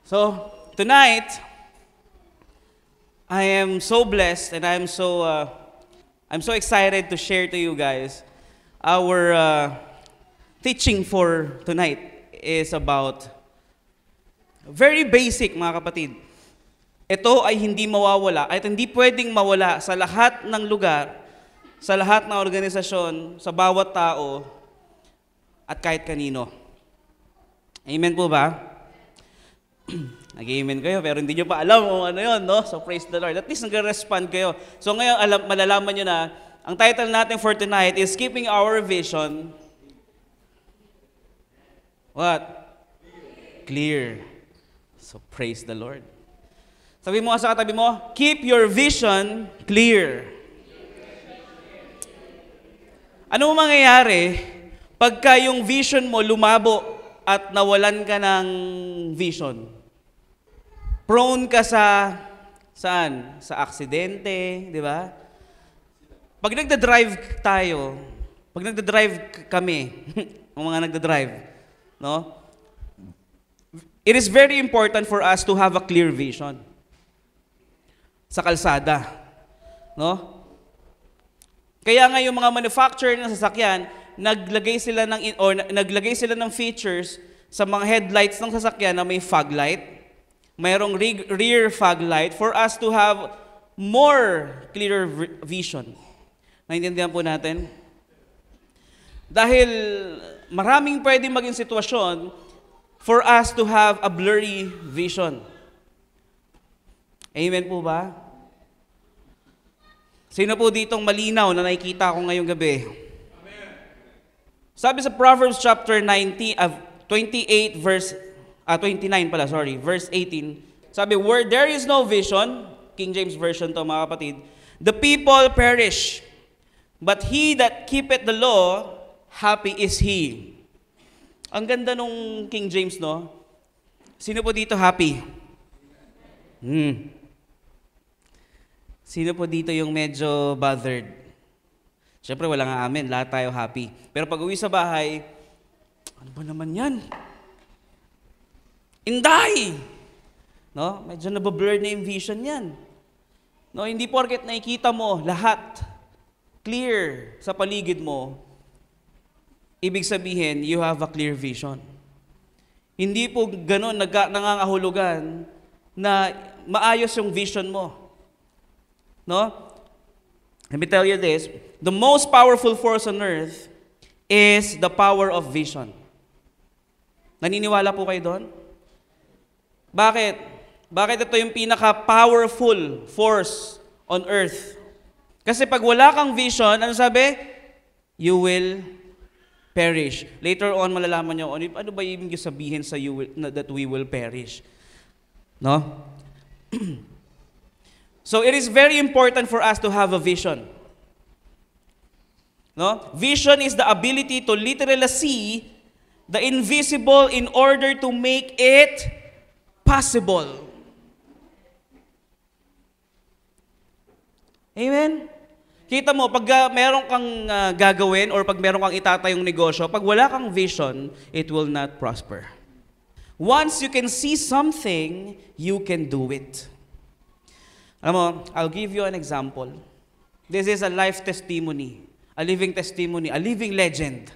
So, tonight, I am so blessed and I'm so excited to share to you guys our teaching for tonight is about very basic, mga kapatid. Ito ay hindi mawawala at hindi pwedeng mawala sa lahat ng lugar, sa lahat ng organisasyon, sa bawat tao at kahit kanino. Amen po ba? Nag-amen kayo, pero hindi nyo pa alam kung ano yun, no? So praise the Lord. At least nag-respond kayo. So ngayon, malalaman nyo na, ang title natin for tonight is Keeping Our Vision. What? Clear. So praise the Lord. Sabi mo sa katabi mo, keep your vision clear. Ano mangyayari pagka yung vision mo lumabo at nawalan ka ng vision? Prone ka saan? Sa aksidente, di ba? Pag nagda-drive tayo, pag nagda-drive kami, ang mga nagda-drive, no? It is very important for us to have a clear vision sa kalsada, no? Kaya nga yung mga manufacturer ng sasakyan, naglagay sila ng features sa mga headlights ng sasakyan na may fog light. Mayroong rear fog light for us to have more clearer vision. Naintindihan po natin? Dahil maraming pwedeng maging sitwasyon for us to have a blurry vision. Amen po ba? Sino po ditong malinaw na nakikita ko ngayong gabi? Amen. Sabi sa Proverbs chapter 28 verse 29 pala, verse 18. Sabi, where there is no vision, King James Version to mga kapatid, the people perish, but he that keepeth the law, happy is he. Ang ganda nung King James, no? Sino po dito happy? Sino po dito yung medyo bothered? Siyempre, wala nga amen. Lahat tayo happy. Pero pag uwi sa bahay, ano ba naman yan? Inday! No? Medyo nabablur na yung vision yan. No? Hindi porket nakikita mo lahat clear sa paligid mo, ibig sabihin, you have a clear vision. Hindi po ganun nangangahulugan na maayos yung vision mo. No? Let me tell you this, the most powerful force on earth is the power of vision. Naniniwala po kayo doon? Bakit? Bakit ito yung pinaka-powerful force on earth? Kasi pag wala kang vision, ano sabi? You will perish. Later on, malalaman nyo, ano ba ibig sabihin sa that we will perish? No? So it is very important for us to have a vision. No? Vision is the ability to literally see the invisible in order to make it possible. Amen? Kita mo, pag meron kang gagawin or pag meron kang itatayong negosyo, pag wala kang vision, it will not prosper. Once you can see something, you can do it. Alam mo, I'll give you an example. This is a life testimony, a living testimony, a living legend.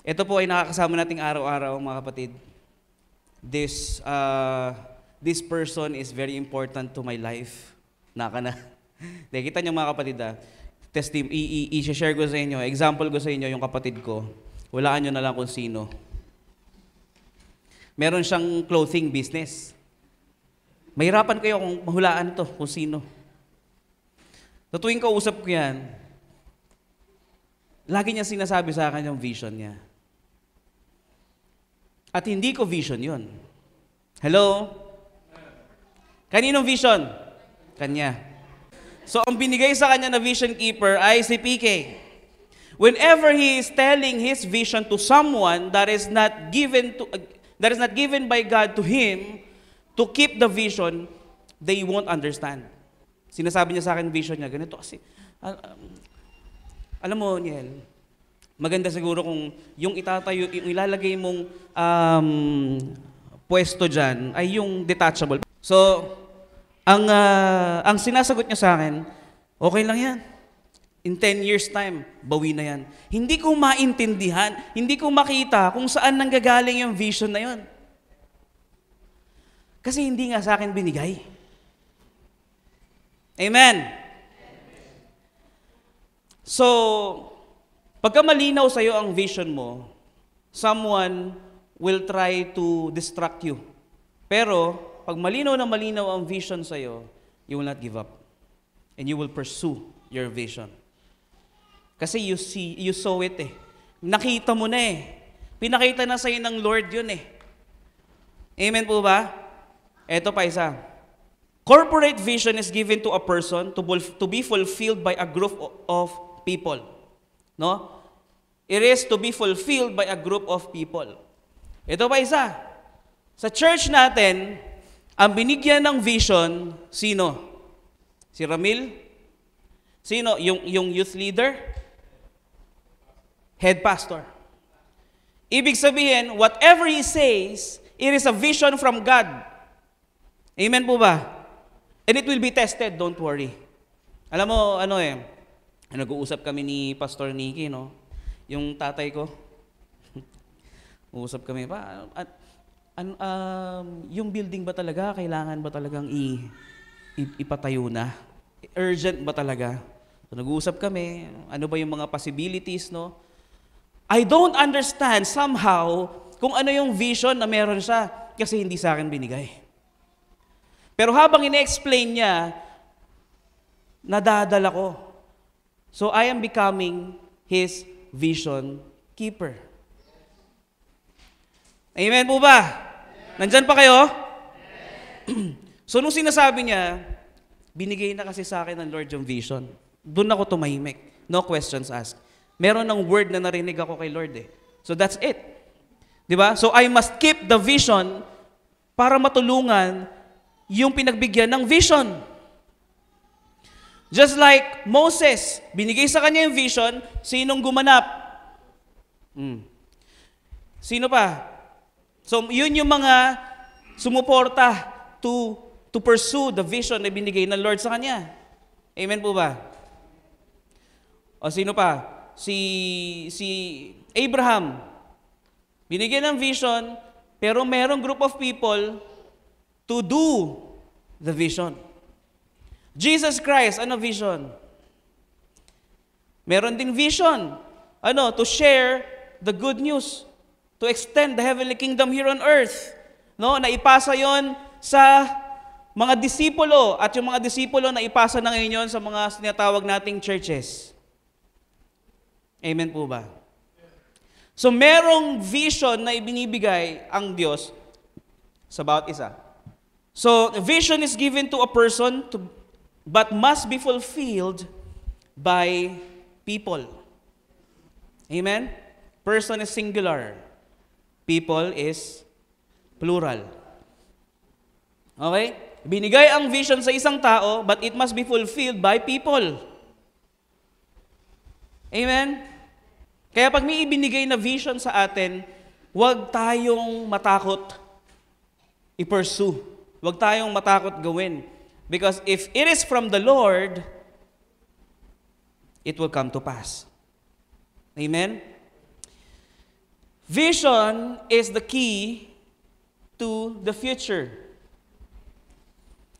Ito po ay nakakasama nating araw-araw, mga kapatid. This person is very important to my life. Naka na. Kita niyo mga kapatid, i-share ko sa inyo, example ko sa inyo yung kapatid ko. Walaan nyo na lang kung sino. Meron siyang clothing business. Mahirapan kayo kung mahulaan to kung sino. Sa tuwing kausap ko yan, lagi niya sinasabi sa akin yung vision niya. At hindi ko vision yun. Hello? Kaninong vision? Kanya. So, ang binigay sa kanya na vision keeper ay si PK. Whenever he is telling his vision to someone that is not given by God to him to keep the vision, they won't understand. Sinasabi niya sa akin vision niya, ganito kasi, alam mo, Niel, Maganda siguro kung yung itatayo, yung ilalagay mong pwesto dyan ay yung detachable. So, ang sinasagot niya sa akin, okay lang yan. In 10 years time, bawi na yan. Hindi ko maintindihan, hindi ko makita kung saan nanggagaling yung vision na yon. Kasi hindi nga sa akin binigay. Amen. So, pagka malinaw sa'yo ang vision mo, someone will try to distract you. Pero, pag malinaw na malinaw ang vision sa'yo, you will not give up. And you will pursue your vision. Kasi you saw it eh. Nakita mo na eh. Pinakita na sa'yo ng Lord yun eh. Amen po ba? Eto pa isa. Corporate vision is given to a person to be fulfilled by a group of people. No? It is to be fulfilled by a group of people. Ito pa isa. Sa church natin, ang binigyan ng vision, sino? Si Ramil? Sino? Yung youth leader? Head pastor. Ibig sabihin, whatever he says, it is a vision from God. Amen po ba? And it will be tested, don't worry. Alam mo, nag-uusap kami ni Pastor Nicky, no? Yung tatay ko. Uusap kami pa. Yung building ba talaga, kailangan ba talagang ipatayo na? Urgent ba talaga? So, nag-uusap kami, ano ba yung mga possibilities, no? I don't understand somehow kung ano yung vision na meron siya kasi hindi sa akin binigay. Pero habang ine-explain niya, nadadala ko. So I am becoming his vision keeper. Amen po ba? Nandyan pa kayo? So nung sinasabi niya, binigay na kasi sa akin ng Lord yung vision. Doon ako tumahimik. No questions asked. Meron ng word na narinig ako kay Lord eh. So that's it. Di ba? So I must keep the vision para matulungan yung pinagbigyan ng vision. Just like Moses, binigay sa kanya yung vision, sinong gumanap? Sino pa? So yun yung mga sumuporta to pursue the vision na binigay ng Lord sa kanya. Amen po ba? O sino pa? Si Abraham, binigyan ng vision, pero merong group of people to do the vision. Jesus Christ, ano vision? Meron ding vision. To share the good news, to extend the heavenly kingdom here on earth. No, naipasa yon sa mga disipulo at yung mga disipulo na ipasa na ngayon sa mga sinatawag nating churches. Amen po ba? So merong vision na ibinibigay ang Diyos sa bawat isa. So vision is given to a person but must be fulfilled by people. Amen? Person is singular. People is plural. Okay? Binigay ang vision sa isang tao but it must be fulfilled by people. Amen? Kaya pag may ibinigay na vision sa atin, huwag tayong matakot i-pursue. Huwag tayong matakot gawin. Because if it is from the Lord, it will come to pass. Amen? Vision is the key to the future.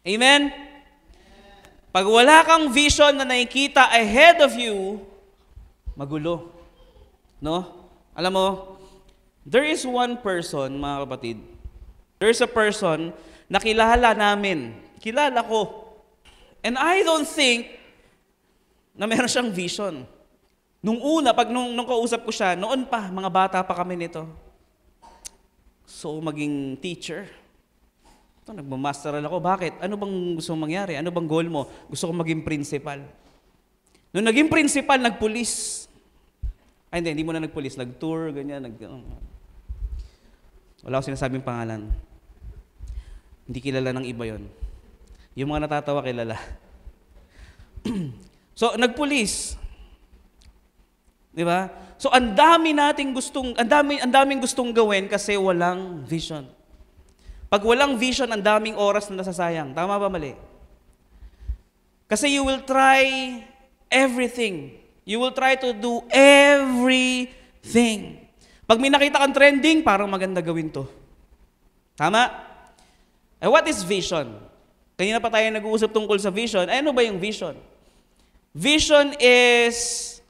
Amen? Pag wala kang vision na nakikita ahead of you, magulo. No? Alam mo, there is one person, mga kapatid, there is a person na kilala namin. Kilala ko. And I don't think na meron siyang vision. Nung una, nung kausap ko siya, noon pa, mga bata pa kami nito. So, maging teacher. Ito, nagmamasteral ako. Bakit? Ano bang gusto mong mangyari? Ano bang goal mo? Gusto ko maging principal. Nung naging principal, nagpulis. Ay, hindi mo na nagpulis. Nag-tour, ganyan. Wala ko sinasabing pangalan. Hindi kilala ng iba yon. Yung mga natatawa, kilala. So, nagpulis. Di ba? So ang daming gustong gawin kasi walang vision. Pag walang vision, ang daming oras na nasasayang. Tama ba mali? Kasi you will try everything. You will try to do everything. Pag may nakita kang trending, parang maganda gawin to. Tama? What is vision? Kanina pa tayo nag-uusap tungkol sa vision. Ano ba yung vision? Vision is,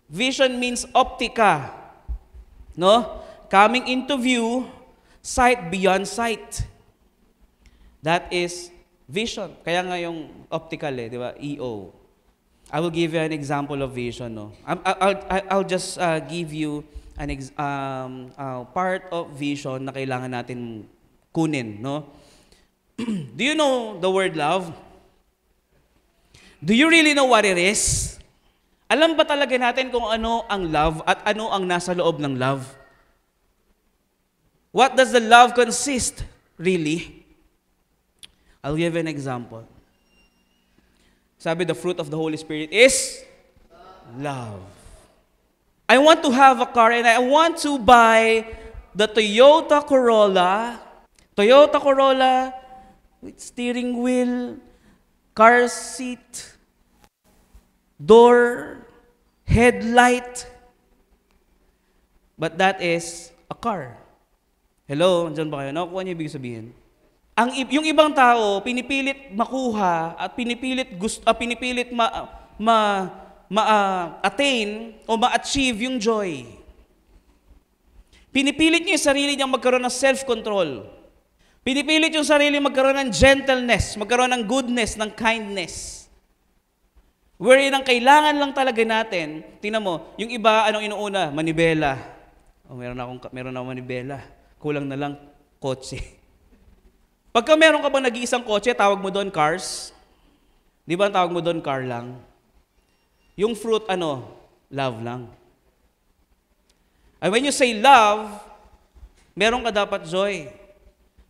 vision means optica. No? Coming into view, sight beyond sight. That is vision. Kaya nga yung optical di ba? EO. I will give you an example of vision. No? I'll just give you an part of vision na kailangan natin kunin. No? Do you know the word love? Do you really know what it is? Alam ba talaga natin kung ano ang love at ano ang nasa loob ng love? What does the love consist, really? I'll give an example. Sabi, the fruit of the Holy Spirit is love. I want to have a car and I want to buy the Toyota Corolla. Toyota Corolla with steering wheel, car seat, door, headlight. But that is a car. Hello, andyan ba kayo? Nakukuha niyo ibig sabihin? Yung ibang tao, pinipilit makuha at pinipilit ma-attain o ma-achieve yung joy. Pinipilit niyo yung sarili niyang magkaroon ng self-control. Pinipilit yung sarili magkaroon ng gentleness, magkaroon ng goodness, ng kindness. Wherein ang kailangan lang talaga natin, tingnan mo, yung iba, anong inuuna? Manibela. Meron akong manibela. Kulang na lang kotse. Pagka meron ka bang nag-iisang kotse, tawag mo doon cars? Di ba ang tawag mo doon car lang? Yung fruit, love lang. And when you say love, meron ka dapat joy.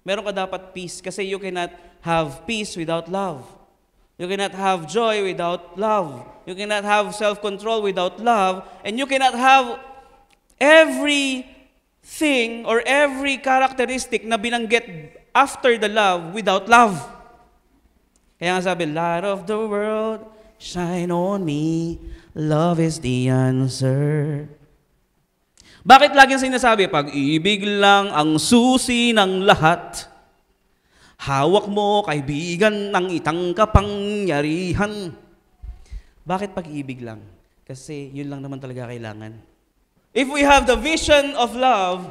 Meron ka dapat peace. Kasi you cannot have peace without love. You cannot have joy without love. You cannot have self-control without love. And you cannot have everything or every characteristic na binanggit after the love without love. Kaya nga sabi, light of the world, shine on me. Love is the answer. Bakit laging sinasabi, pag-ibig lang ang susi ng lahat. Hawak mo, kaibigan, ng itang kapangyarihan. Bakit pag-ibig lang? Kasi yun lang naman talaga kailangan. If we have the vision of love,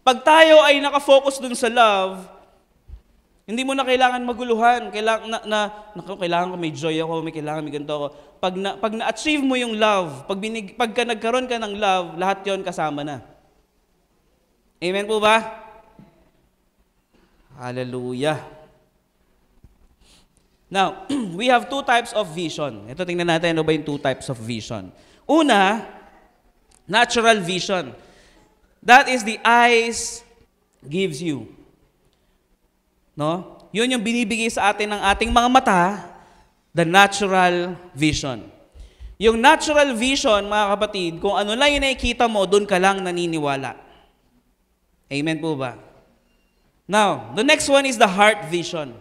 pag tayo ay nakafocus dun sa love, hindi mo na kailangan maguluhan. Kailangan ko may joy ako, kailangan may ganito ako. Pag na-achieve mo yung love, pagka nagkaroon ka ng love, lahat yon kasama na. Amen po ba? Hallelujah. Now, we have two types of vision. Ito, tingnan natin ano ba yung two types of vision. Una, natural vision. That is the eyes gives you. No? Yun yung binibigay sa atin ng ating mga mata, the natural vision. Yung natural vision, mga kapatid, kung ano lang yung nakikita mo, doon ka lang naniniwala. Amen po ba? Now, the next one is the heart vision.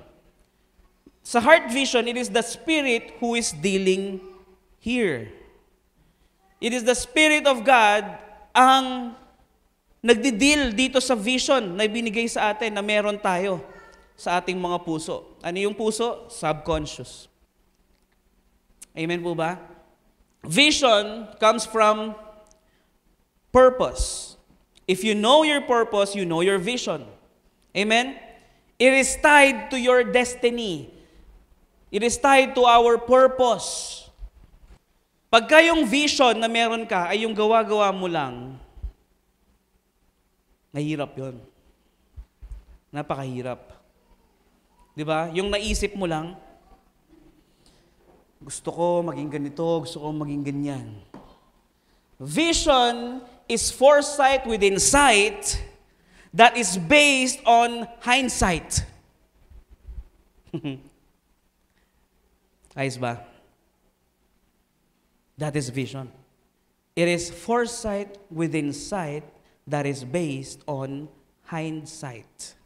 Sa heart vision, it is the Spirit who is dealing here. It is the Spirit of God ang nagdi-deal dito sa vision na ibinigay sa atin na meron tayo sa ating mga puso. Ano yung puso? Subconscious. Amen po ba? Vision comes from purpose. If you know your purpose, you know your vision. Amen? It is tied to your destiny. It is tied to our purpose. Pagka yung vision na meron ka ay yung gawa-gawa mo lang, mahirap yun. Napakahirap. Di ba? Yung naisip mo lang, gusto ko maging ganito, gusto ko maging ganyan. Vision is foresight within sight that is based on hindsight. Ayos ba? That is vision. It is foresight within sight that is based on hindsight.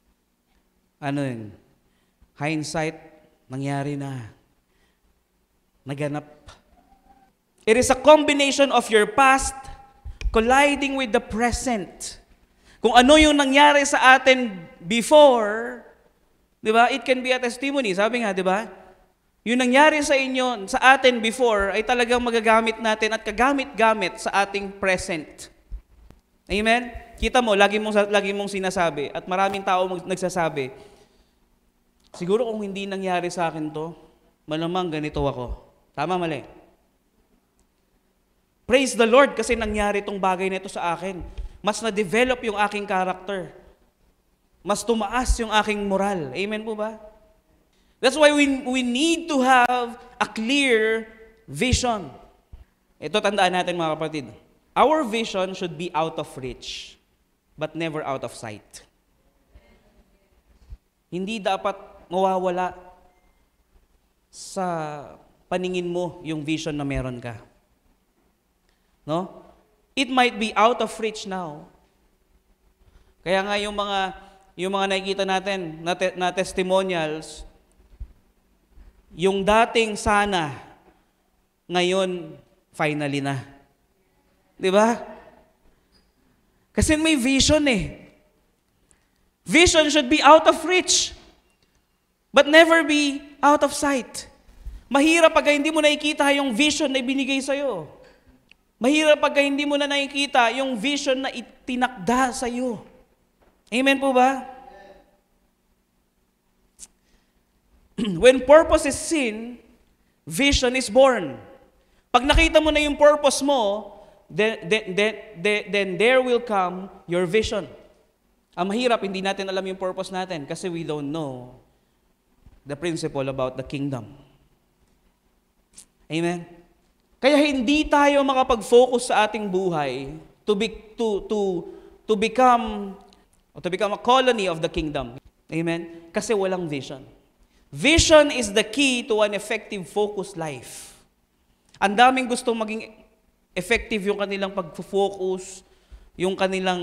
Ano yun? Hindsight, nangyari na. Naganap. It is a combination of your past colliding with the present. Kung ano yung nangyari sa atin before, di ba? It can be a testimony. Sabi nga, di ba? Yung nangyari sa inyo, sa atin before, ay talagang magagamit natin at kagamit-gamit sa ating present. Amen? Kita mo, lagi mong sinasabi, at maraming tao nagsasabi, siguro kung hindi nangyari sa akin to, malamang ganito ako. Tama, mali? Praise the Lord kasi nangyari itong bagay na ito sa akin. Mas na-develop yung aking character. Mas tumaas yung aking moral. Amen po ba? That's why we need to have a clear vision. Ito tandaan natin mga kapatid. Our vision should be out of reach, but never out of sight. Hindi dapat mawawala sa paningin mo yung vision na meron ka. No? It might be out of reach now. Kaya nga yung mga nakikita natin na testimonials, yung dating sana, ngayon, finally na. Di ba? Kasi may vision eh. Vision should be out of reach, but never be out of sight. Mahirap pag hindi mo nakikita yung vision na ibinigay sa'yo. Mahirap pag hindi mo na nakikita yung vision na itinakda sa'yo. Amen po ba? When purpose is seen, vision is born. Pag nakita mo na yung purpose mo, then there will come your vision. Ang mahirap, hindi natin alam yung purpose natin kasi we don't know the principle about the kingdom. Amen? Kaya hindi tayo makapag-focus sa ating buhay to become a colony of the kingdom. Amen? Kasi walang vision. Vision is the key to an effective focused life. Ang daming gustong maging effective yung kanilang pag-focus, yung kanilang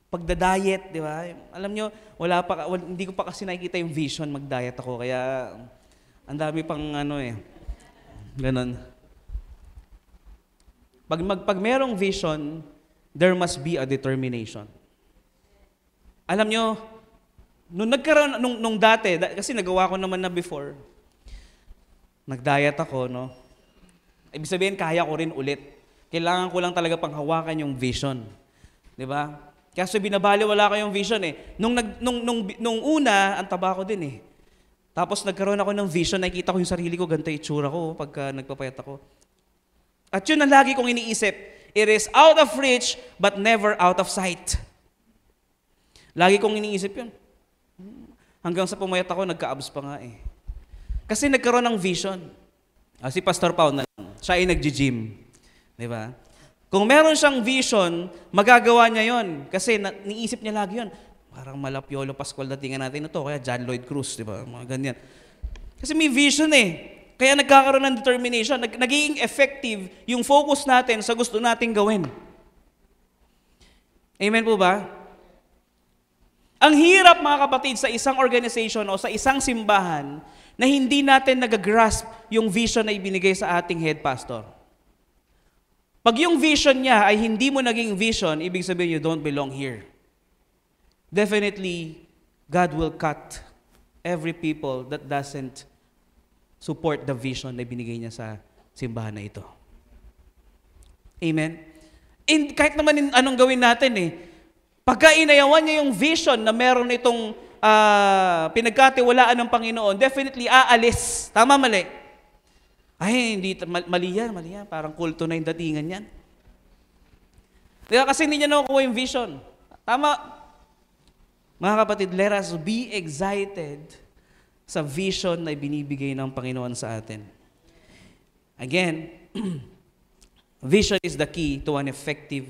pagda-diet, di ba? Alam nyo, hindi ko pa kasi nakikita yung vision mag-diet ako, kaya ang dami pang ganon. Pag merong vision, there must be a determination. Alam nyo, nung dati, kasi nagawa ko naman na before, nag-diet ako, no? Ibig sabihin, kaya ko rin ulit. Kailangan ko lang talaga panghawakan yung vision. Di ba? Kasi binabaliwala ko yung vision eh. Nung una, ang taba ko din eh. Tapos nagkaroon ako ng vision, nakikita ko yung sarili ko, ganito itsura ko pagka nagpapayat ako. At yun ang lagi kong iniisip. It is out of reach, but never out of sight. Lagi kong iniisip yun. Hanggang sa pumayat ako, nagka-abs pa nga eh. Kasi nagkaroon ng vision. Si Pastor Pao na lang, siya ay nag-gym. Di ba? Kung meron siyang vision, magagawa niya yon. Kasi niisip niya lagi yon. Parang Malapiolo Pascual datingan natin na to, kaya John Lloyd Cruz, di ba? Mga ganyan. Kasi may vision eh. Kaya nagkakaroon ng determination. Nagiging effective yung focus natin sa gusto nating gawin. Amen po ba? Ang hirap mga kapatid sa isang organization o sa isang simbahan na hindi natin nag-grasp yung vision na ibinigay sa ating head pastor. Pag yung vision niya ay hindi mo naging vision, ibig sabihin you don't belong here. Definitely, God will cut every people that doesn't support the vision na ibinigay niya sa simbahan na ito. Amen? And kahit naman anong gawin natin eh, pagka inayawan niya yung vision na meron itong pinagkatiwalaan ng Panginoon, definitely aalis. Tama, mali? Ay, hindi, mali yan. Parang kulto na yung datingan yan. Diba? Kasi hindi niya nakukuha yung vision. Tama. Mga kapatid, let us be excited sa vision na binibigay ng Panginoon sa atin. Again, vision is the key to an effective,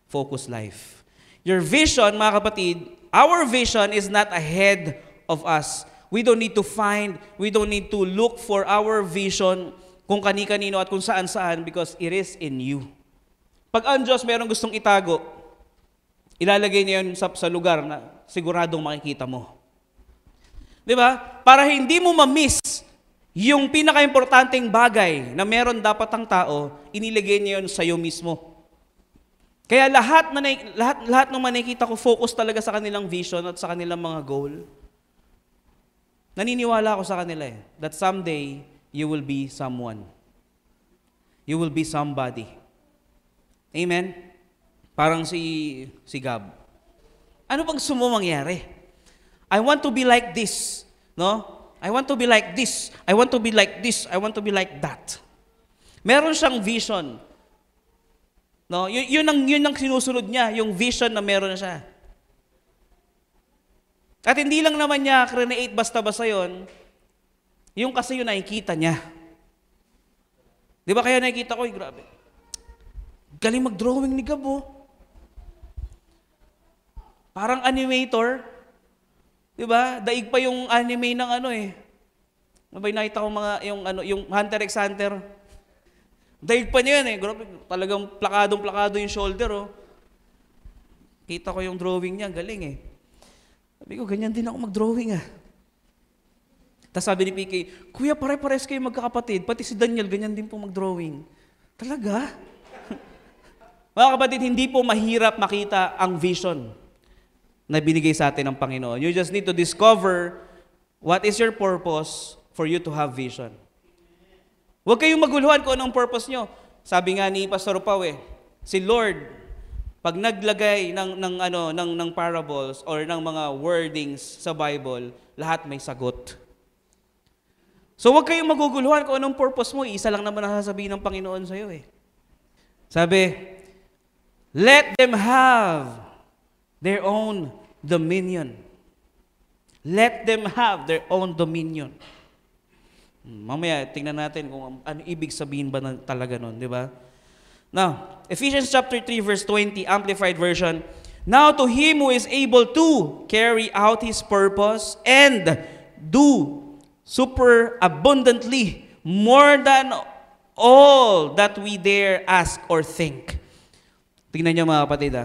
focused life. Your vision, mga kapatid, our vision is not ahead of us. We don't need to look for our vision kung kani-kanino at kung saan-saan because it is in you. Pag ang Diyos merong gustong itago, ilalagay niya yun sa lugar na siguradong makikita mo. Di ba? Para hindi mo ma-miss yung pinaka-importanting bagay na meron dapat ang tao, inilagay niya yun sa iyo mismo. Kaya lahat ng nakikita ko, focus talaga sa kanilang vision at sa kanilang mga goal. Naniniwala ako sa kanila that someday, you will be someone. You will be somebody. Amen? Parang si Gab. Ano bang gusto mo mangyari? I want to be like this. No? I want to be like this. I want to be like this. I want to be like that. Meron siyang vision. No? Yun ang sinusunod niya, yung vision na meron siya. At hindi lang naman niya create basta-basta yun, yung kasi yun nakikita niya. Di ba kaya nakikita ko, grabe. Galing mag-drawing ni Gabo. Parang animator. Di ba? Daig pa yung anime ng Mabay nakita ko yung Hunter x Hunter. Daig pa niya yan Grabe, talagang plakadong-plakado yung shoulder Kita ko yung drawing niya, galing Sabi ko, ganyan din ako mag-drawing Tapos sabi ni PK, Kuya, pare-pares kayo magkakapatid, pati si Daniel, ganyan din po mag-drawing. Talaga? Mga kapatid, hindi po mahirap makita ang vision na binigay sa atin ng Panginoon. You just need to discover what is your purpose for you to have vision. Huwag kayong maguluhan kung anong purpose nyo. Sabi nga ni Pastor Pao si Lord, pag naglagay ng parables or ng mga wordings sa Bible, lahat may sagot. So huwag kayong maguguluhan kung anong purpose mo. Isa lang naman ang sasabihin ng Panginoon sa iyo Sabi, let them have their own dominion. Let them have their own dominion. Mamaya, tingnan natin kung ano ibig sabihin ba talaga nun, di ba? Now, Ephesians chapter 3, verse 20, Amplified Version, now to Him who is able to carry out His purpose and do super abundantly more than all that we dare ask or think. Tingnan niyo mga kapatid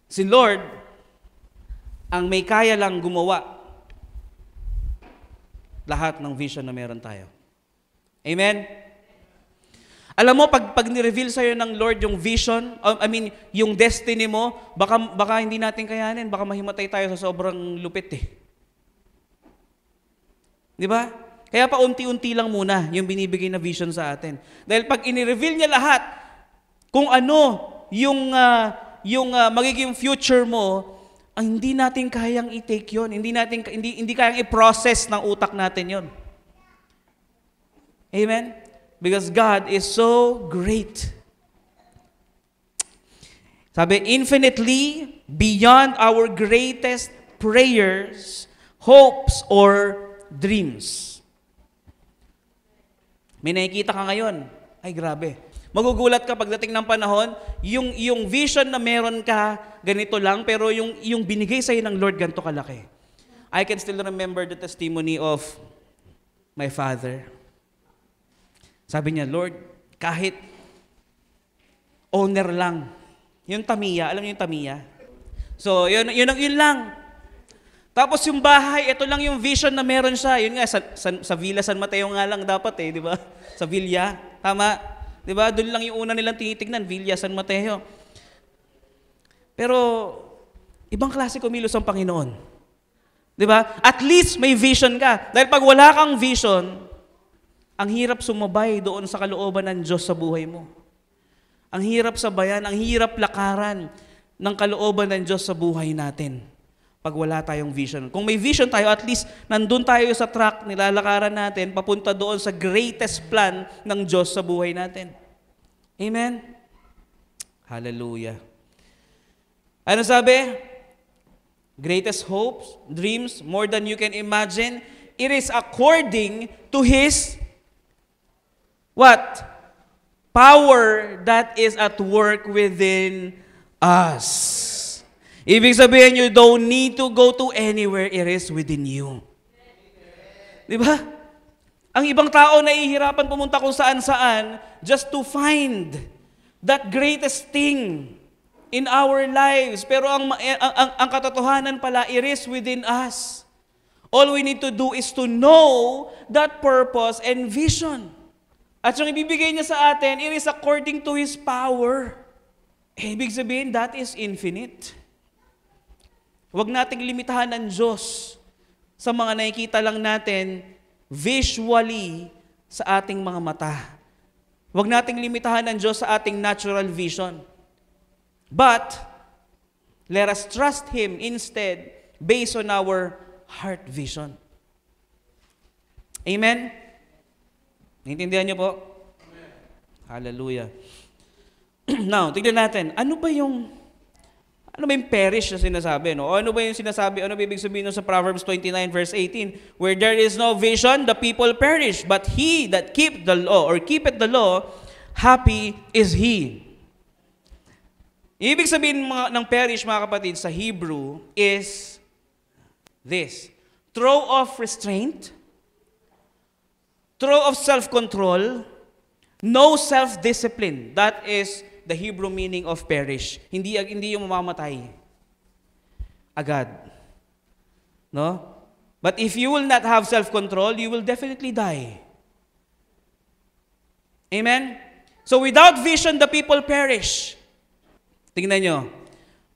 Si Lord, ang may kaya lang gumawa lahat ng vision na meron tayo. Amen? Alam mo, pag ni-reveal sa'yo ng Lord yung vision, yung destiny mo, baka hindi natin kayanin, baka mahimatay tayo sa sobrang lupit Di ba? Kaya pa unti-unti lang muna yung binibigay na vision sa atin. Dahil pag ini-reveal niya lahat, kung ano yung magiging future mo, ang hindi natin kayang i-take yun. Hindi kayang i-process ng utak natin yun. Amen? Because God is so great. Sabi, infinitely beyond our greatest prayers, hopes, or dreams. May nakikita ka ngayon. Ay, grabe. Magugulat ka pagdating ng panahon, yung vision na meron ka, ganito lang, pero yung binigay sa'yo ng Lord, ganito kalaki. I can still remember the testimony of my father. Sabi niya, Lord, kahit owner lang, yung Tamiya, alam niyo yung Tamiya? So, yun lang. Tapos yung bahay, ito lang yung vision na meron siya. Yun nga, sa Villa San Mateo nga lang dapat di ba? Sa Villa, tama. Di ba? Doon lang yung una nilang tinitignan, Villa San Mateo. Pero, ibang klase kumilos ang Panginoon. Di ba? At least may vision ka. Dahil pag wala kang vision, ang hirap sumabay doon sa kalooban ng Diyos sa buhay mo. Ang hirap sabayan, ang hirap lakaran ng kalooban ng Diyos sa buhay natin pag wala tayong vision. Kung may vision tayo, at least nandun tayo sa track, nilalakaran natin, papunta doon sa greatest plan ng Diyos sa buhay natin. Amen? Hallelujah. Ano sabi? Greatest hopes, dreams, more than you can imagine. It is according to His what? Power that is at work within us. Ibig sabihin, you don't need to go to anywhere. It is within you. Di ba? Ang ibang tao nahihirapan pumunta kung saan-saan just to find that greatest thing in our lives. Pero ang katotohanan pala, it is within us. All we need to do is to know that purpose and vision. At yung ibibigay niya sa atin, it is according to His power. Ibig sabihin, that is infinite. Huwag nating limitahan ng Diyos sa mga nakikita lang natin visually sa ating mga mata. Huwag nating limitahan ng Diyos sa ating natural vision. But, let us trust Him instead based on our heart vision. Amen? Naintindihan niyo po? Amen. Hallelujah. Now, tignan natin, ano ba yung perish na sinasabi? No? O ano ba yung sinasabi? Ano ba ibig sabihin sa Proverbs 29 verse 18? Where there is no vision, the people perish. But he that keepeth the law, happy is he. Ibig sabihin ng perish, mga kapatid, sa Hebrew is this. Throw off restraint, throw off self-control, no self-discipline. That is the Hebrew meaning of perish. Hindi yung mamamatay agad. No? But if you will not have self-control, you will definitely die. Amen? So without vision, the people perish. Tingnan nyo.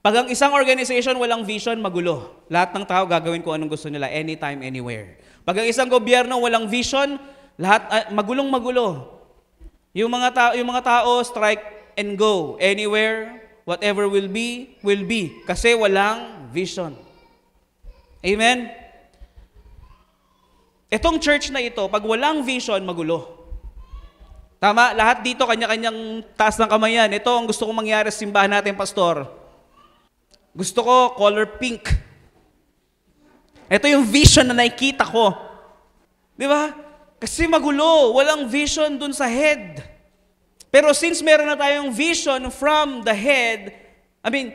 Pag ang isang organization walang vision, magulo. Lahat ng tao gagawin kung anong gusto nila, anytime, anywhere. Pag ang isang gobyerno walang vision, lahat magulong-magulo. Yung mga tao strike and go. Anywhere, whatever will be, will be. Kasi walang vision. Amen? Itong church na ito, pag walang vision, magulo. Tama? Lahat dito, kanya-kanyang taas ng kamay yan. Ito ang gusto kong mangyari sa simbahan natin, pastor. Gusto ko color pink. Ito yung vision na nakikita ko. Di ba? Kasi magulo. Walang vision dun sa head. Pero since meron na tayong vision from the head,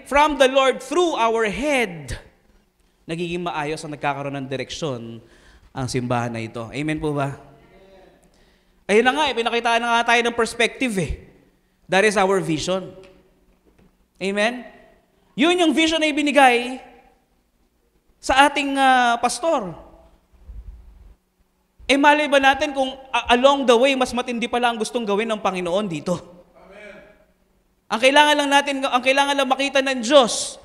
from the Lord through our head, nagiging maayos ang nagkakaroon ng direksyon ang simbahan na ito. Amen po ba? Ayun na nga, pinakitaan na nga tayo ng perspective eh. That is our vision. Amen? Yun yung vision na ibinigay sa ating pastor. Malay ba natin kung along the way, mas matindi pala ang gustong gawin ng Panginoon dito? Amen. Ang kailangan lang makita ng Diyos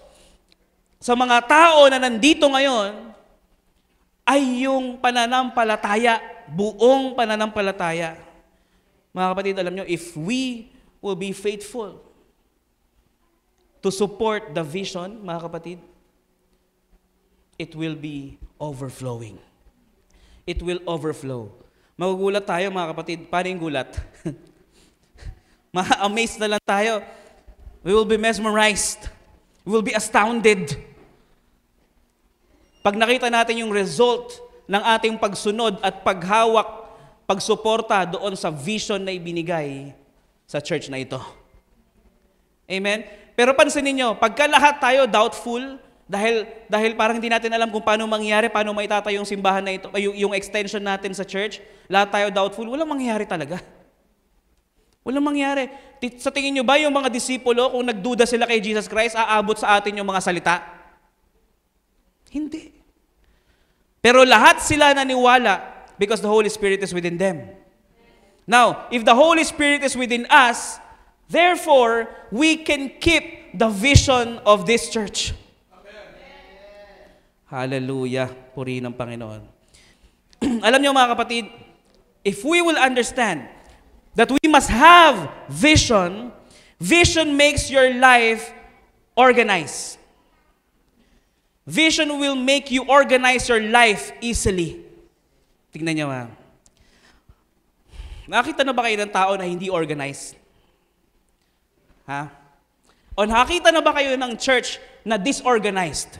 sa mga tao na nandito ngayon ay yung pananampalataya, buong pananampalataya. Mga kapatid, alam nyo, if we will be faithful to support the vision, mga kapatid, it will be overflowing. It will overflow. Magugulat tayo, mga kapatid. Paano yung gulat? Ma-amazed na lang tayo. We will be mesmerized. We will be astounded. Pag nakita natin yung result ng ating pagsunod at paghawak, pagsuporta doon sa vision na ibinigay sa church na ito. Amen? Pero pansinin nyo, pagka lahat tayo doubtful, dahil parang hindi natin alam kung paano mangyari, paano maitatayo yung simbahan na ito, yung extension natin sa church, lahat tayo doubtful, walang mangyari talaga. Walang mangyari. Sa tingin nyo ba yung mga disipulo, kung nagduda sila kay Jesus Christ, aabot sa atin yung mga salita? Hindi. Pero lahat sila naniwala because the Holy Spirit is within them. Now, if the Holy Spirit is within us, therefore, we can keep the vision of this church. Amen. Hallelujah. Purihin ng Panginoon. Alam niyo mga kapatid, if we will understand that we must have vision, vision makes your life organized. Vision will make you organize your life easily. Tingnan niyo ha. Nakakita na ba kayo ng tao na hindi organized? Ha? O nakakita na ba kayo ng church na disorganized?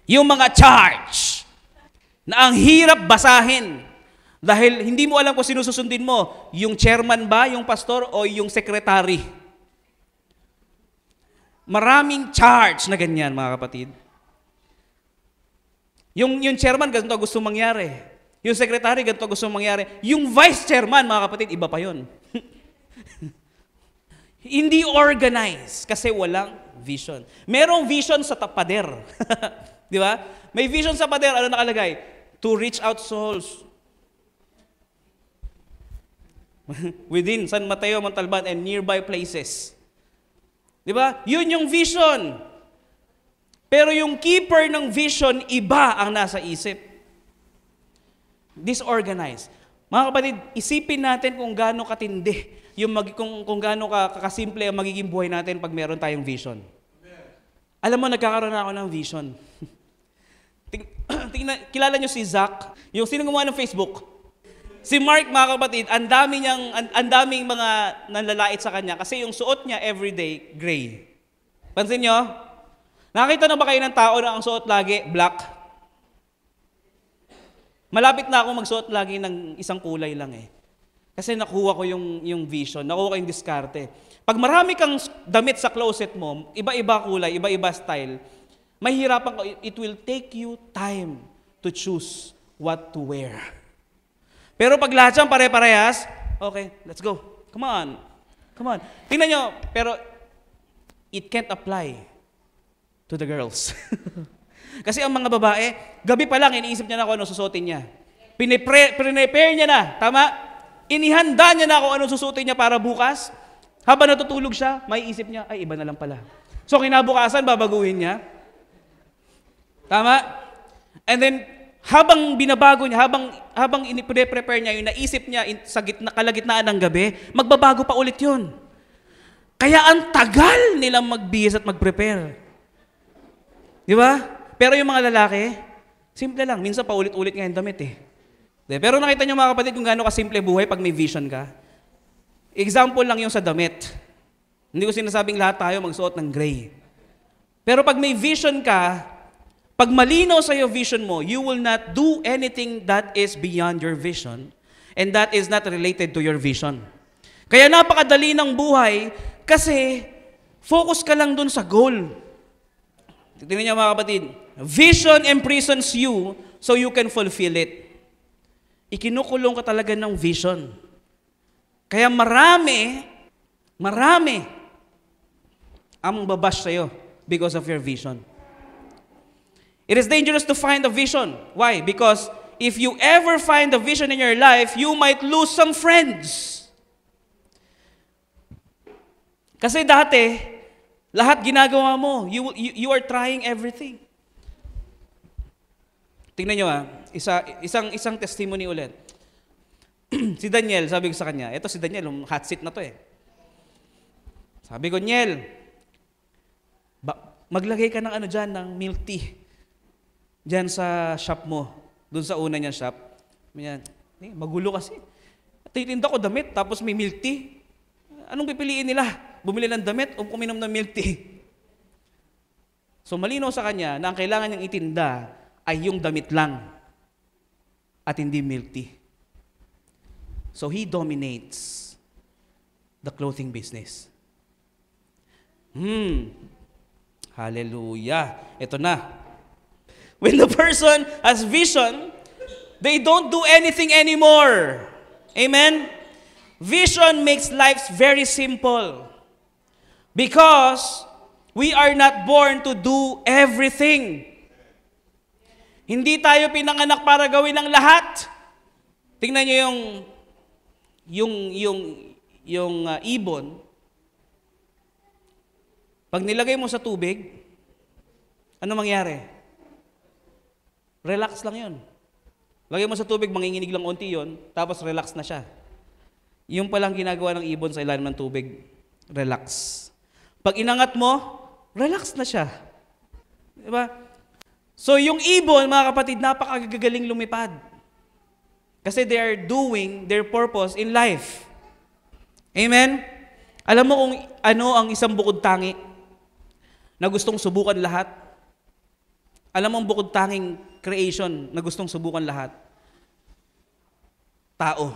Yung mga charge na ang hirap basahin dahil hindi mo alam kung sino susundin mo. Yung chairman ba, yung pastor, o yung secretary? Maraming charge na ganyan, mga kapatid. Yung chairman, ganito gusto mangyari. Yung secretary, ganito gusto mangyari. Yung vice chairman, mga kapatid, iba pa yun. Hindi organized kasi walang vision. Merong vision sa pader. Di ba? May vision sa pader, ano nakalagay? To reach out souls. Within San Mateo, Montalban, and nearby places. Di ba? Yun yung vision. Pero yung keeper ng vision, iba ang nasa isip. Disorganized. Mga kapatid, isipin natin kung gaano katindi, kung gaano kasimple ang magiging buhay natin pag meron tayong vision. Alam mo, nagkakaroon na ako ng vision. Kilala nyo si Zach? Yung sino gumawa ng Facebook? Si Mark, mga kapatid, ang daming mga nanlalait sa kanya kasi yung suot niya everyday, gray. Pansin nyo? Nakita na ba kayo ng tao na ang suot lagi, black? Malapit na ako magsuot lagi ng isang kulay lang eh. Kasi nakuha ko yung vision, nakuha ko yung diskarte. Pag marami kang damit sa closet mo, iba-iba kulay, iba-iba style, mahihirapan ka, it will take you time to choose what to wear. Pero pag lahat siyang pare-parehas, okay, let's go. Come on. Tingnan nyo, pero it can't apply to the girls. Kasi ang mga babae, gabi pa lang, iniisip niya na kung ano susuotin niya. Prepare niya na, tama? Inihanda niya na kung ano susuotin niya para bukas. Habang natutulog siya, may isip niya, ay iba na lang pala. So kinabukasan, babaguhin niya. Tama? And then, habang binabago niya, habang prepare niya, yung naisip niya sa kalagitnaan ng gabi, magbabago pa ulit yun. Kaya ang tagal nilang magbihis at mag-prepare. Di ba? Pero yung mga lalaki, simple lang. Minsan paulit-ulit nga yung damit eh. Pero nakita niyo mga kapatid kung gaano kasimple buhay pag may vision ka. Example lang yung sa damit. Hindi ko sinasabing lahat tayo magsuot ng gray. Pero pag may vision ka, pag malinaw sa iyo vision mo, you will not do anything that is beyond your vision and that is not related to your vision. Kaya napakadali ng buhay kasi focus ka lang dun sa goal. Tingnan niyo mga kapatid, vision imprisons you so you can fulfill it. Ikinukulong ka talaga ng vision. Kaya marami ang babash sa'yo because of your vision. It is dangerous to find a vision. Why? Because if you ever find a vision in your life, you might lose some friends. Kasi dati, lahat ginagawa mo. You are trying everything. Tingnan nyo isang testimony ulit. Si Daniel, sabi ko sa kanya, eto si Daniel, hot seat na to eh. Sabi ko, Niel, maglagay ka ng ng milk tea. Diyan sa shop mo. Doon sa una niyang shop. Magulo kasi. Titinda ko damit, tapos may milk tea. Anong pipiliin nila? Bumili ng damit o kuminom ng milk tea? So malinaw sa kanya na ang kailangan niyang itinda ay yung damit lang at hindi milk tea. So he dominates the clothing business. Hallelujah. Ito na. When the person has vision, they don't do anything anymore. Amen? Vision makes life very simple. Because we are not born to do everything. Hindi tayo pinanganak para gawin ang lahat. Tingnan niyo yung ibon. Pag nilagay mo sa tubig, ano mangyari? Relax lang yun. Lagay mo sa tubig, manginginig lang unti yun, tapos relax na siya. Yung palang ginagawa ng ibon sa ilalim ng tubig, relax. Pag inangat mo, relax na siya. Diba? So yung ibon, mga kapatid, napakagagaling lumipad. Kasi they are doing their purpose in life. Amen? Alam mo kung ano ang isang bukod tangi na gustong subukan lahat? Alam mo ang bukod tanging creation na gustong subukan lahat? Tao.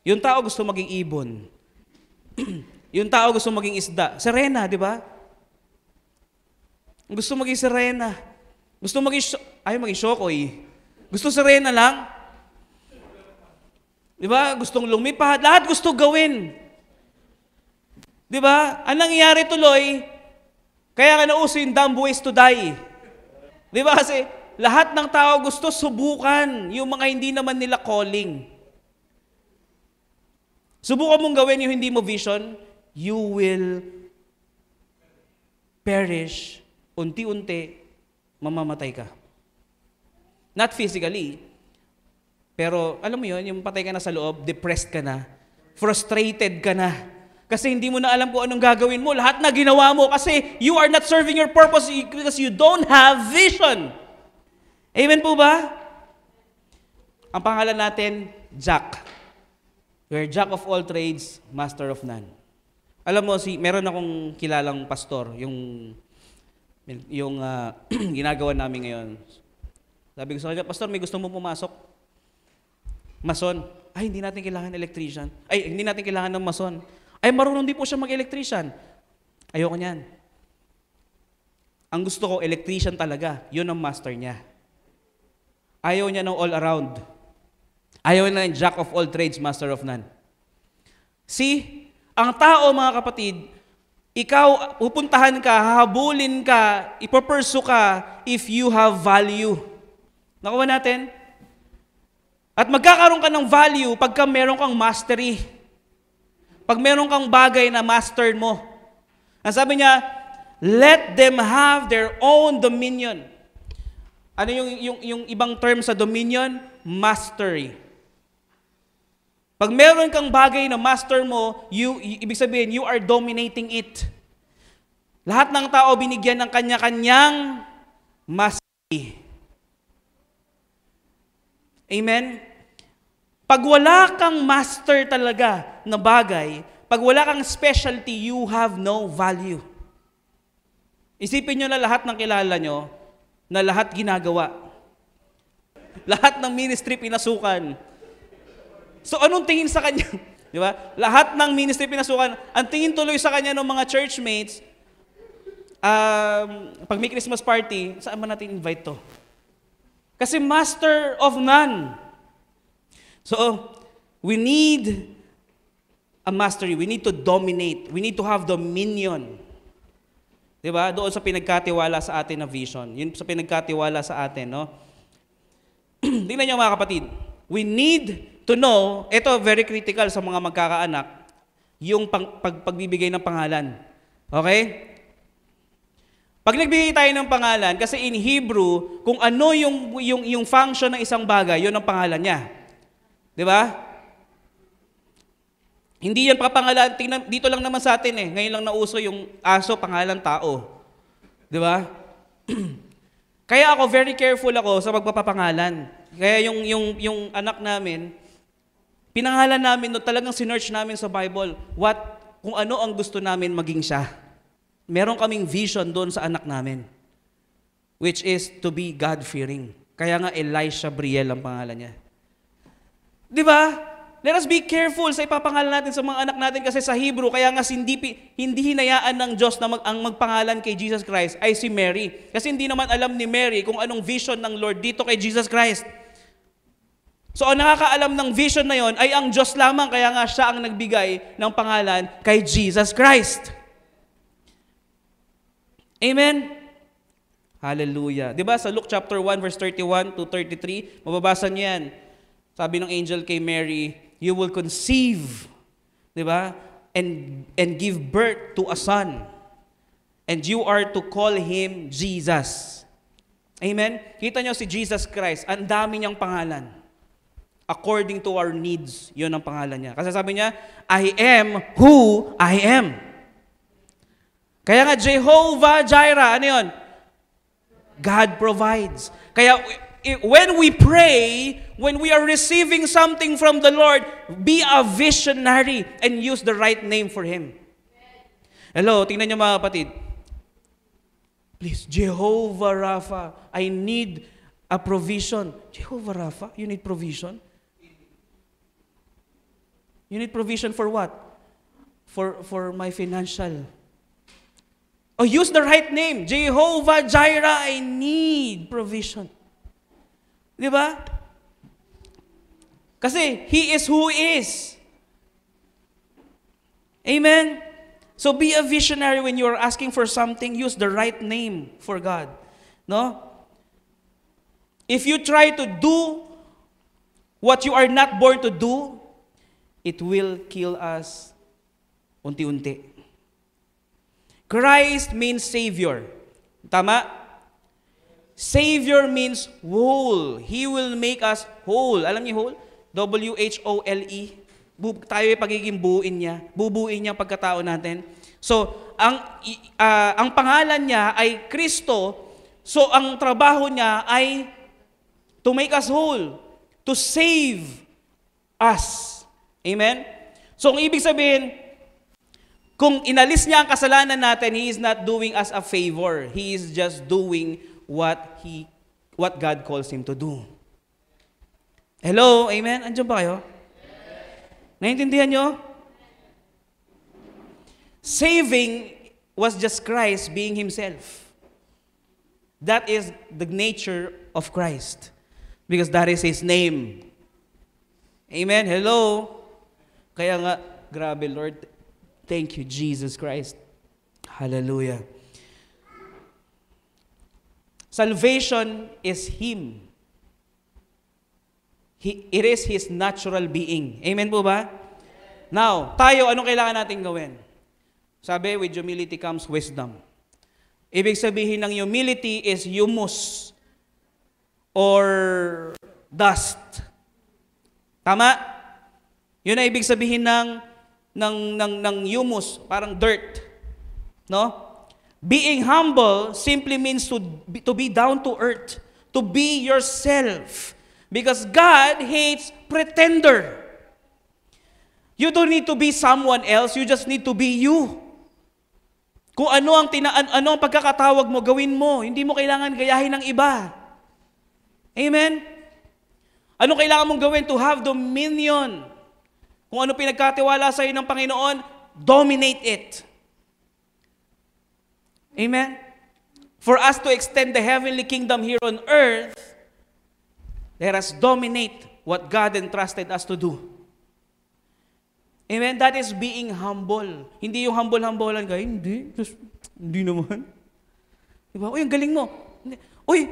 Yung tao gusto maging ibon. Yung tao gusto maging isda. Sirena, di ba? Gusto maging sirena. Gusto maging, ayaw maging shokoy. Gusto sirena lang. Di ba? Gustong lumipad, lahat gusto gawin. Di ba? Ang nangyayari tuloy, kaya nga nauso yung dumb ways to die. Di ba? Kasi lahat ng tao gusto subukan yung mga hindi naman nila calling. Subukan mong gawin yung hindi mo vision, you will perish. Unti-unti, mamamatay ka. Not physically, pero alam mo yun, yung patay ka na sa loob, depressed ka na, frustrated ka na, kasi hindi mo na alam kung anong gagawin mo, lahat na ginawa mo, kasi you are not serving your purpose because you don't have vision. Amen po ba? Ang pangalan natin, Jack. We're Jack of all trades, master of none. Alam mo, meron akong kilalang pastor, yung ginagawa namin ngayon. Sabi ko sa kanya, Pastor, may gusto mo pumasok? Mason. Ay, hindi natin kailangan electrician. Ay, hindi natin kailangan ng mason. Ay, marunong din po siya mag-electrician. Ayoko niyan. Ang gusto ko, electrician talaga. Yun ang master niya. Ayaw niya ng all around. Ayaw niya ng jack of all trades, master of none. See, ang tao, mga kapatid, ikaw, pupuntahan ka, hahabulin ka, ipapursue ka if you have value. Nakuha natin? At magkakaroon ka ng value pagka meron kang mastery. Pag meron kang bagay na master mo. Ang sabi niya, let them have their own dominion. Ano yung ibang term sa dominion? Mastery. Pag meron kang bagay na master mo, ibig sabihin, you are dominating it. Lahat ng tao binigyan ng kanya-kanyang mastery. Amen? Pag wala kang master talaga na bagay, pag wala kang specialty, you have no value. Isipin nyo na lahat ng kilala nyo, na lahat ginagawa. Lahat ng ministry pinasukan. So anong tingin sa kanya? Di ba? Lahat ng ministry pinasukan, ang tingin tuloy sa kanya ng mga churchmates, pag may Christmas party, saan ba natin invite to? Kasi master of none. So, we need a mastery. We need to dominate. We need to have dominion. Diba? Doon sa pinagkatiwala sa atin na vision. Yun sa pinagkatiwala sa atin, no? Tingnan niyo mga kapatid. We need to know, ito very critical sa mga magkakaanak, yung pagbibigay ng pangalan. Okay? Pag nagbigay tayo ng pangalan, kasi in Hebrew, kung ano yung function ng isang bagay, yun ang pangalan niya. Di ba? Hindi yan papangalan, dito lang naman sa atin ngayon lang nauso yung aso, pangalan tao. Di ba? Kaya ako, very careful ako sa pagpapapangalan. Kaya yung anak namin, pinangalan namin, talagang sinearch namin sa Bible, kung ano ang gusto namin maging siya. Meron kaming vision doon sa anak namin, which is to be God-fearing. Kaya nga Elisha Briel ang pangalan niya. Di ba? Let us be careful sa ipapangalan natin sa mga anak natin kasi sa Hebrew, kaya nga hindi hinayaan ng Diyos na ang magpangalan kay Jesus Christ ay si Mary. Kasi hindi naman alam ni Mary kung anong vision ng Lord dito kay Jesus Christ. So ang nakakaalam ng vision na yon ay ang Diyos lamang, kaya nga siya ang nagbigay ng pangalan kay Jesus Christ. Amen? Hallelujah. Diba sa Luke chapter 1 verse 31 to 33, mababasa niyo yan. Sabi ng angel kay Mary, you will conceive, diba? And give birth to a son. And you are to call him Jesus. Amen? Kita niyo si Jesus Christ, ang dami niyang pangalan. According to our needs, yun ang pangalan niya. Kasi sabi niya, I am who I am. Kaya nga, Jehovah Jireh, ano yun? God provides. Kaya, when we pray, when we are receiving something from the Lord, be a visionary and use the right name for Him. Hello, tingnan niyo mga kapatid. Please, Jehovah Rapha, I need a provision. Jehovah Rapha, you need provision? You need provision for what? For my financial. Oh, use the right name. Jehovah Jireh, I need provision. Di ba? Kasi He is who He is. Amen? So be a visionary when you are asking for something. Use the right name for God. No? If you try to do what you are not born to do, it will kill us unti-unti. Christ means Savior. Tama? Savior means whole. He will make us whole. Alam niyo whole? W-H-O-L-E. Tayo ay pagiging buuin niya. Bubuin niya ang pagkatao natin. So, ang pangalan niya ay Kristo. So, ang trabaho niya ay to make us whole. To save us. Amen? So, ang ibig sabihin, kung inalis niya ang kasalanan natin, He is not doing us a favor. He is just doing what God calls Him to do. Hello? Amen? Andiyan ba kayo? Naintindihan nyo? Saving was just Christ being Himself. That is the nature of Christ. Because that is His name. Amen? Hello? Kaya nga, grabe Lord, thank you Jesus Christ. Hallelujah. Salvation is Him. It is His natural being. Amen po ba? Now, tayo, anong kailangan natin gawin? Sabi, with humility comes wisdom. Ibig sabihin ng humility is humus or dust. Tama? Yun ang ibig sabihin ng humus, parang dirt. No? Being humble simply means to be down to earth, to be yourself. Because God hates pretender. You don't need to be someone else, you just need to be you. Kung ano ang pagkakatawag mo, gawin mo. Hindi mo kailangan gayahin ng iba. Amen? Ano kailangan mong gawin? To have dominion. Kung ano pinagkatiwala sa iyo ng Panginoon, dominate it. Amen? For us to extend the heavenly kingdom here on earth, let us dominate what God entrusted us to do. Amen? That is being humble. Hindi yung humble-humblean ka. Hindi naman. Diba? Uy, ang galing mo. Uy,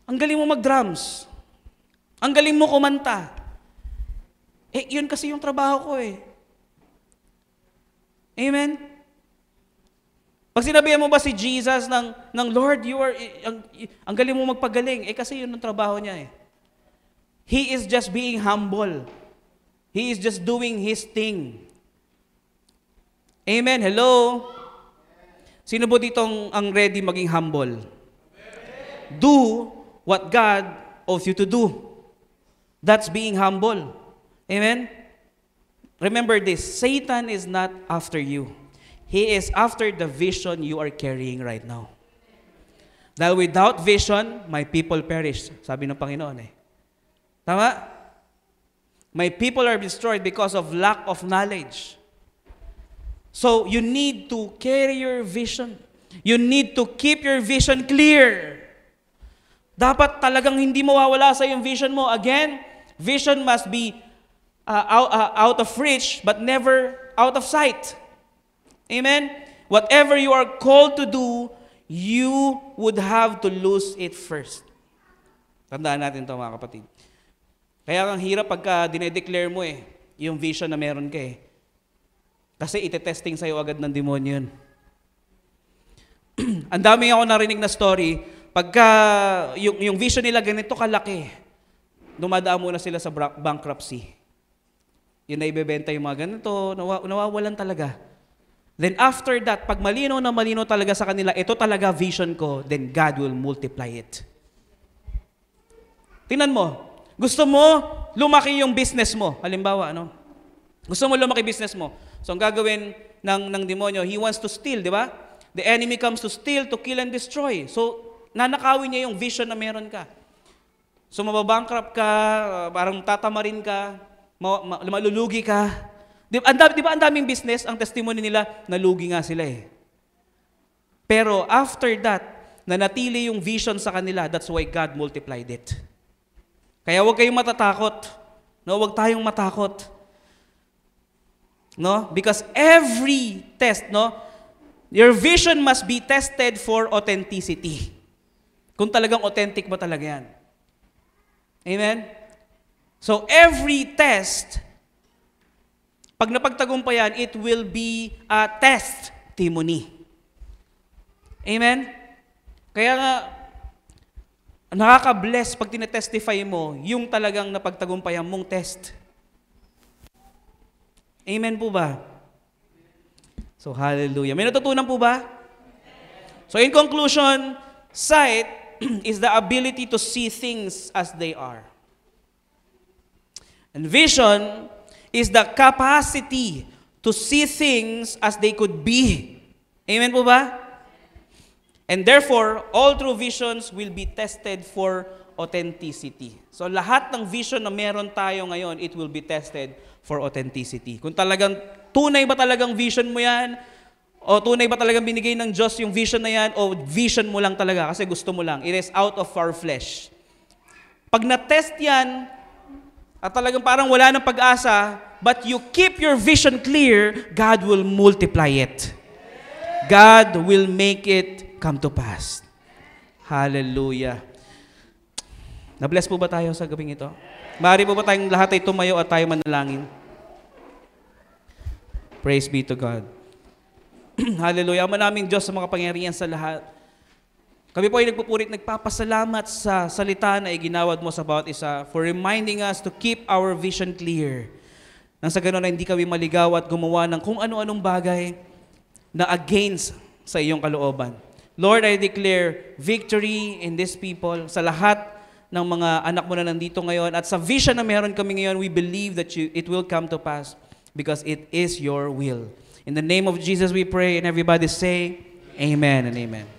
ang galing mo mag-drums. Ang galing mo kumanta. Yun kasi yung trabaho ko eh. Amen? Pag sinabihan mo ba si Jesus ng Lord, ang galing mo magpagaling, kasi yun ang trabaho niya eh. He is just being humble. He is just doing His thing. Amen? Hello? Sino po dito ang ready maging humble? Do what God owes you to do. That's being humble. Amen? Remember this, Satan is not after you. He is after the vision you are carrying right now. Dahil without vision, my people perish. Sabi ng Panginoon eh. Tama? My people are destroyed because of lack of knowledge. So, you need to carry your vision. You need to keep your vision clear. Dapat talagang hindi mawawala sa yung vision mo. Again, vision must be out of reach, but never out of sight. Amen? Whatever you are called to do, you would have to lose it first. Tandaan natin ito mga kapatid. Kaya ang hirap pagka dinedeclare mo yung vision na meron ka eh. Kasi ite-testing sa'yo agad ng demonyo yun. Ang dami ako narinig na story, pagka yung vision nila ganito kalaki, dumadaan muna sila sa bankruptcy. Yun na ibebenta yung mga ganito, nawawalan talaga. Then after that, pag malinaw na malinaw talaga sa kanila, ito talaga vision ko, then God will multiply it. Tingnan mo, gusto mo lumaki yung business mo. Halimbawa, gusto mo lumaki business mo. So ang gagawin ng demonyo, he wants to steal, di ba? The enemy comes to steal, to kill, and destroy. So nanakawin niya yung vision na meron ka. So mababankrupt ka, parang tatamarin ka, malulugi ka. Di ba ang daming business, ang testimony nila, nalugi nga sila eh. Pero after that, nanatili yung vision sa kanila, that's why God multiplied it. Kaya huwag kayong matatakot No, huwag tayong matakot. No? Because every test, no, your vision must be tested for authenticity. Kung talagang authentic ba talaga yan. Amen? So every test, pag napagtagumpayan, it will be a testimony. Amen? Kaya nga, nakaka-bless pag tinetestify mo yung talagang napagtagumpayan mong test. Amen po ba? So, hallelujah. May natutunan po ba? So, in conclusion, sight is the ability to see things as they are. And vision is the capacity to see things as they could be. Amen po ba? And therefore, all true visions will be tested for authenticity. So lahat ng vision na meron tayo ngayon, it will be tested for authenticity. Kung talagang tunay ba talagang vision mo yan, o tunay ba talagang binigay ng Diyos yung vision na yan, o vision mo lang talaga kasi gusto mo lang. It is out of our flesh. Pag na-test yan, at talagang parang wala ng pag-asa, but you keep your vision clear, God will multiply it. God will make it come to pass. Hallelujah. Na-bless po ba tayo sa gabing ito? Maaari po ba tayong lahat ay tumayo at tayo manalangin? Praise be to God. Hallelujah. Ama namin Diyos sa mga pangyarihan sa lahat. Kami po ay nagpupurit, nagpapasalamat sa salita na iginawad mo sa bawat isa for reminding us to keep our vision clear. Nang sa ganoon na hindi kami maligaw at gumawa ng kung ano-anong bagay na against sa iyong kalooban. Lord, I declare victory in these people, sa lahat ng mga anak mo na nandito ngayon, at sa vision na meron kami ngayon, we believe that it will come to pass because it is your will. In the name of Jesus we pray, and everybody say, Amen and Amen.